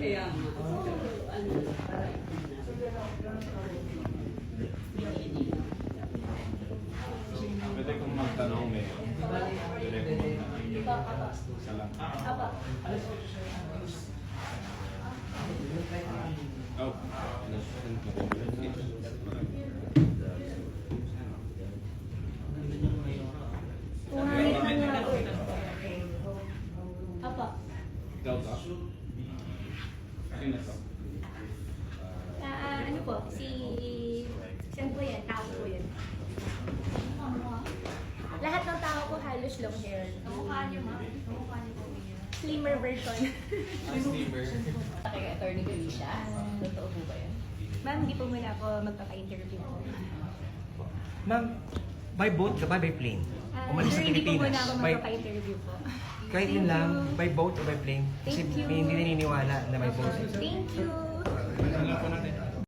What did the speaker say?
Kaya nga. Ano, Pwede kong magtanong eh. Pwede kong magtanong. Isa lang. Oh. Apa. Ikaw ba? Sino to? Ano po, saan po yan? Tao po yan. Lahat ng tao po halos long hair. Kamukha niyo, ma'am. Kamukha niyo po yun. Slimmer version. Kay Attorney Felicia. Totoo po ba yan? Ma'am, hindi po muna ako magpapa-interview po. Ma'am, by boat ka ba by plane? Umalis sa Sir, hindi po muna Pilipinas. ako By, magpapa-interview po. kahit yun lang, by boat o by plane? Kasi Thank you. may hindi naniniwala na may boat. Thank you.